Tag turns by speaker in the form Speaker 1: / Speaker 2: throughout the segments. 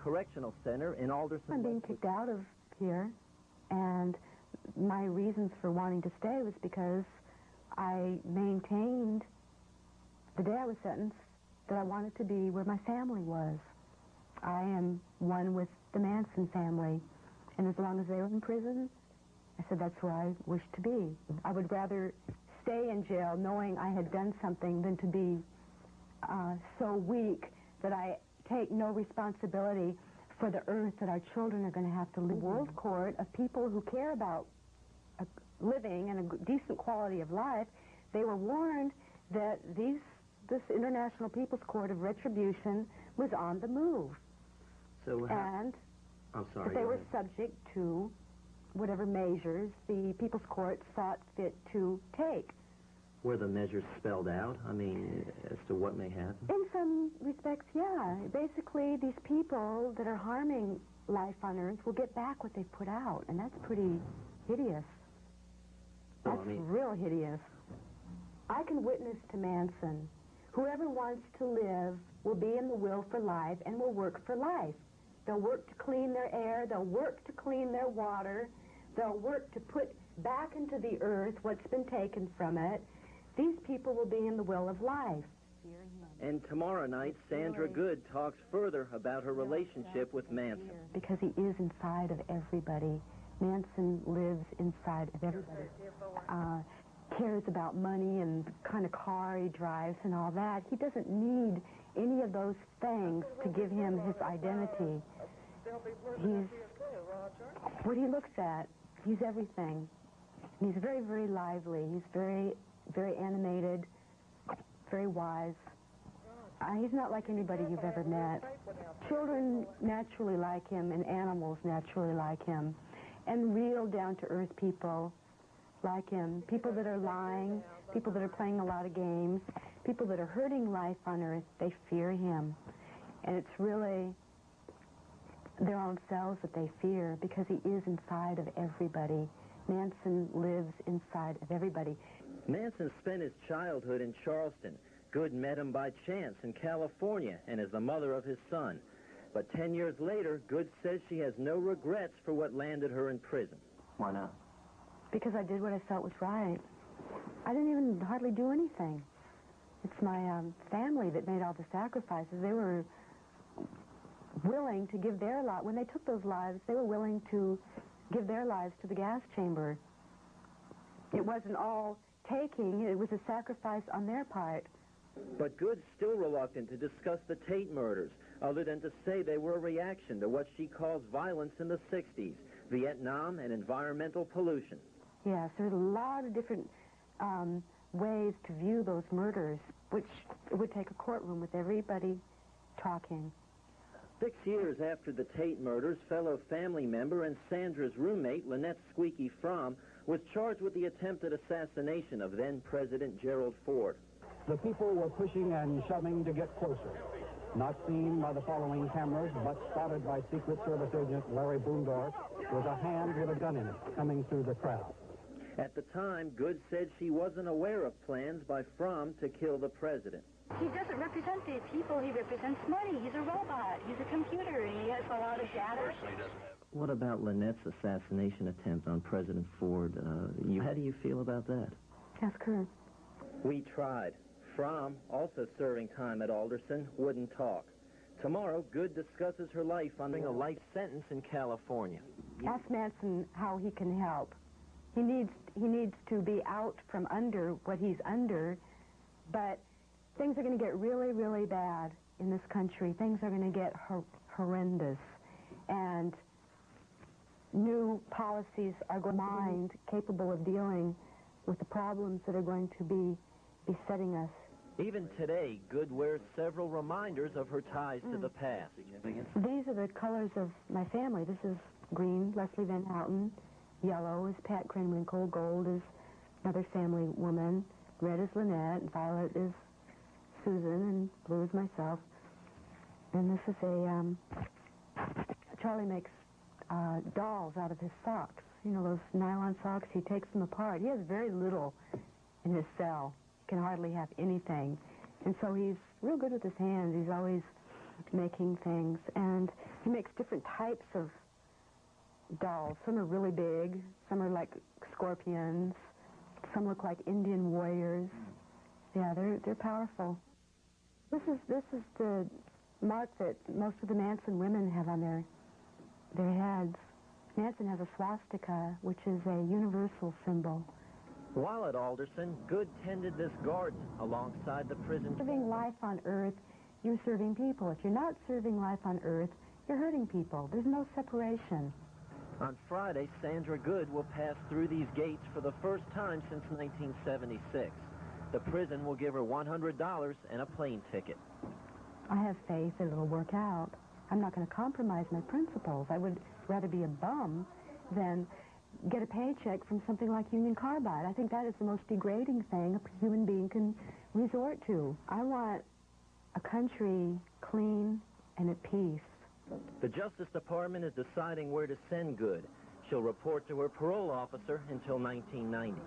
Speaker 1: Correctional Center in Alderson.
Speaker 2: I'm being kicked out of here, and my reasons for wanting to stay was because I maintained, the day I was sentenced, that I wanted to be where my family was. I am one with the Manson family, and as long as they were in prison, I said that's where I wish to be. I would rather stay in jail knowing I had done something than to be so weak that I take no responsibility for the earth that our children are going to have to live. World court of people who care about living and a decent quality of life, they were warned that this International People's Court of Retribution was on the move.
Speaker 1: So
Speaker 2: and
Speaker 1: I'm sorry,
Speaker 2: that they were subject to whatever measures the People's Court thought fit to take.
Speaker 1: Were the measures spelled out? I mean, as to what may happen?
Speaker 2: In some respects, yeah. Basically, these people that are harming life on Earth will get back what they've put out, and that's pretty hideous. That's real hideous. I can witness to Manson. Whoever wants to live will be in the will for life and will work for life. They'll work to clean their air. They'll work to clean their water. They'll work to put back into the earth what's been taken from it. These people will be in the will of life.
Speaker 1: And tomorrow night, Sandra Good talks further about her relationship with Manson.
Speaker 2: Because he is inside of everybody. Manson lives inside of everybody. Cares about money and the kind of car he drives and all that. He doesn't need any of those things to give him his identity. He's what he looks at. He's everything. He's very, very lively. He's very, very animated, very wise. He's not like anybody you've ever met. Children naturally like him, and animals naturally like him, and real down-to-earth people like him. People that are lying, people that are playing a lot of games, people that are hurting life on Earth, they fear him. And it's really their own selves that they fear because he is inside of everybody. Manson lives inside of everybody.
Speaker 1: Manson spent his childhood in Charleston. Good met him by chance in California and is the mother of his son. But 10 years later, Good says she has no regrets for what landed her in prison. Why not?
Speaker 2: Because I did what I felt was right. I didn't even hardly do anything. It's my family that made all the sacrifices. They were willing to give their life. When they took those lives, they were willing to give their lives to the gas chamber. It wasn't all taking. It was a sacrifice on their part.
Speaker 1: But Good's still reluctant to discuss the Tate murders, other than to say they were a reaction to what she calls violence in the 60s, Vietnam, and environmental pollution.
Speaker 2: Yes, there's a lot of different ways to view those murders, which would take a courtroom with everybody talking.
Speaker 1: 6 years after the Tate murders, fellow family member and Sandra's roommate, Lynette Squeaky Fromm, was charged with the attempted assassination of then-President Gerald Ford.
Speaker 3: The people were pushing and shoving to get closer. Not seen by the following cameras, but spotted by Secret Service agent Larry Boondorf with a hand with a gun in it coming through the crowd.
Speaker 1: At the time, Good said she wasn't aware of plans by Fromm to kill the president.
Speaker 4: He doesn't represent the people. He represents money. He's a robot. He's a computer. He has a lot of data.
Speaker 1: What about Lynette's assassination attempt on President Ford? How do you feel about that?
Speaker 2: Ask her.
Speaker 1: We tried. Fromm, also serving time at Alderson, wouldn't talk. Tomorrow, Good discusses her life under a life sentence in California.
Speaker 2: Ask Manson how he can help. He needs to be out from under what he's under, but things are going to get really, really bad in this country. Things are going to get horrendous, and new policies are going to be mind capable of dealing with the problems that are going to be besetting us.
Speaker 1: Even today, Good wears several reminders of her ties to the past.
Speaker 2: These are the colors of my family. This is green, Leslie Van Houten. Yellow is Pat Krenwinkel. Gold is another family woman. Red is Lynette. Violet is Susan. And blue is myself. And this is Charlie makes dolls out of his socks. You know, those nylon socks, he takes them apart. He has very little in his cell. Can hardly have anything. And so he's real good with his hands. He's always making things. And He makes different types of dolls. Some are really big. Some are like scorpions. Some look like Indian warriors. Yeah, they're powerful. This is the mark that most of the Manson women have on their heads. Manson has a swastika, which is a universal symbol.
Speaker 1: While at Alderson, Good tended this garden alongside the prison.
Speaker 2: Serving life on Earth, you're serving people. If you're not serving life on Earth, you're hurting people. There's no separation.
Speaker 1: On Friday, Sandra Good will pass through these gates for the first time since 1976. The prison will give her $100 and a plane ticket.
Speaker 2: I have faith that it'll work out. I'm not going to compromise my principles. I would rather be a bum than get a paycheck from something like Union Carbide. I think that is the most degrading thing a human being can resort to. I want a country clean and at peace.
Speaker 1: The Justice Department is deciding where to send Good. She'll report to her parole officer until 1990.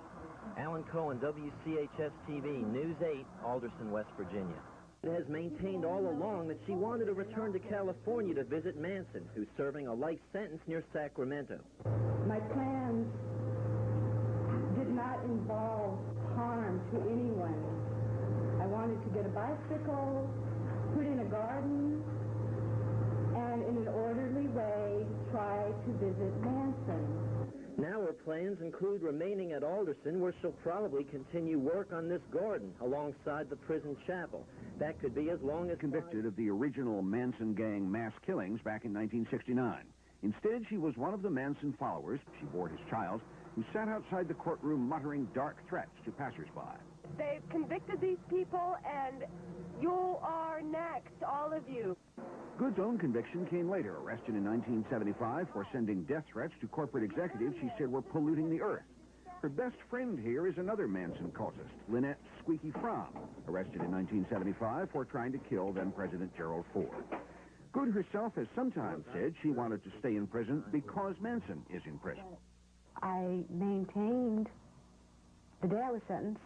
Speaker 1: Alan Cohen, WCHS-TV, News 8, Alderson, West Virginia. It has maintained all along that she wanted to return to California to visit Manson, who's serving a life sentence near Sacramento.
Speaker 2: My plans did not involve harm to anyone. I wanted to get a bicycle, put in a garden, and in an orderly way try to visit Manson.
Speaker 1: Now her plans include remaining at Alderson, where she'll probably continue work on this garden alongside the prison chapel. That could be as long as...
Speaker 5: Convicted of the original Manson gang mass killings back in 1969. Instead, she was one of the Manson followers, she bore his child, who sat outside the courtroom muttering dark threats to passersby.
Speaker 6: They've convicted these people, and you are next, all of you.
Speaker 5: Good's own conviction came later, arrested in 1975 for sending death threats to corporate executives she said were polluting the earth. Her best friend here is another Manson cultist, Lynette Squeaky Fromm, arrested in 1975 for trying to kill then-President Gerald Ford. Good herself has sometimes said she wanted to stay in prison because Manson is in prison.
Speaker 2: I maintained, the day I was sentenced,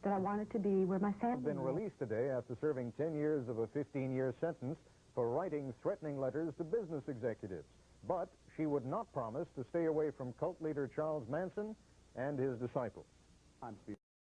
Speaker 2: that I wanted to be where my family
Speaker 7: Has been released today after serving 10 years of a 15-year sentence for writing threatening letters to business executives. But she would not promise to stay away from cult leader Charles Manson and his disciples.